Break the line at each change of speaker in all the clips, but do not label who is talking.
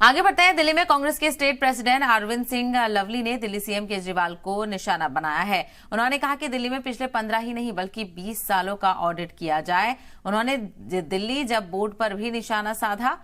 आगे बढ़ते हैं। दिल्ली में कांग्रेस के स्टेट प्रेसिडेंट अरविंद सिंह लवली ने दिल्ली सीएम केजरीवाल को निशाना बनाया है। उन्होंने कहा कि दिल्ली में पिछले 15 ही नहीं बल्कि 20 सालों का ऑडिट किया जाए। उन्होंने दिल्ली जब बोर्ड पर भी निशाना साधा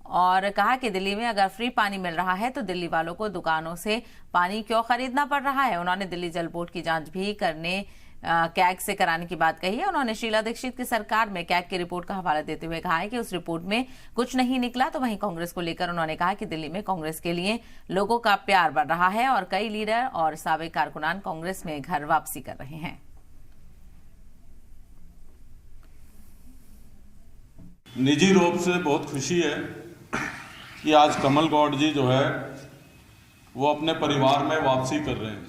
और कहा कि दिल्ली में अगर फ्री पानी मिल रहा है तो दिल्ली वालों को दुकानों से पानी क्यों खरीदना पड़ रहा है। उन्होंने दिल्ली जल बोर्ड की जांच भी करने कैग से कराने की बात कही है। उन्होंने शीला दीक्षित की सरकार में कैग की रिपोर्ट का हवाला देते हुए कहा है कि उस रिपोर्ट में कुछ नहीं निकला। तो वहीं कांग्रेस को लेकर उन्होंने कहा कि दिल्ली में कांग्रेस के लिए लोगों का प्यार बढ़ रहा है और कई लीडर और साबिक कारकुनान कांग्रेस में घर वापसी कर रहे हैं।
निजी रूप से बहुत खुशी है कि आज कमल गौड़ जी जो है वो अपने परिवार में वापसी कर रहे हैं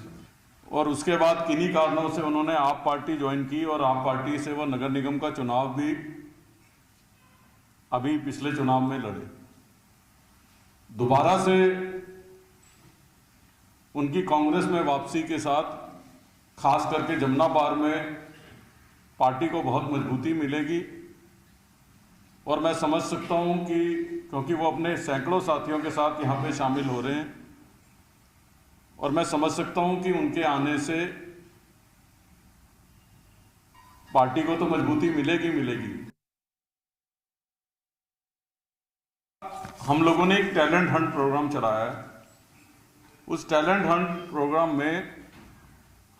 और उसके बाद किन्हीं कारणों से उन्होंने आप पार्टी ज्वाइन की और आप पार्टी से वो नगर निगम का चुनाव भी अभी पिछले चुनाव में लड़े। दोबारा से उनकी कांग्रेस में वापसी के साथ खास करके जमुना पार में पार्टी को बहुत मजबूती मिलेगी और मैं समझ सकता हूं कि क्योंकि वो अपने सैकड़ों साथियों के साथ यहां पे शामिल हो रहे हैं और मैं समझ सकता हूं कि उनके आने से पार्टी को तो मजबूती मिलेगी। हम लोगों ने एक टैलेंट हंट प्रोग्राम चलाया है। उस टैलेंट हंट प्रोग्राम में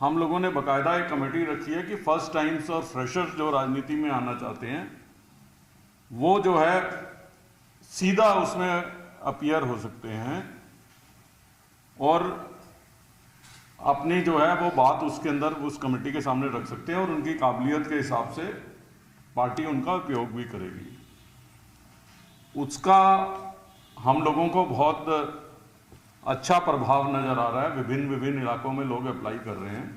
हम लोगों ने बाकायदा एक कमेटी रखी है कि फर्स्ट टाइम्स और फ्रेशर्स जो राजनीति में आना चाहते हैं वो जो है सीधा उसमें अपीयर हो सकते हैं और अपनी जो है वो बात उसके अंदर उस कमेटी के सामने रख सकते हैं और उनकी काबिलियत के हिसाब से पार्टी उनका उपयोग भी करेगी। उसका हम लोगों को बहुत अच्छा प्रभाव नजर आ रहा है। विभिन्न इलाकों में लोग अप्लाई कर रहे हैं।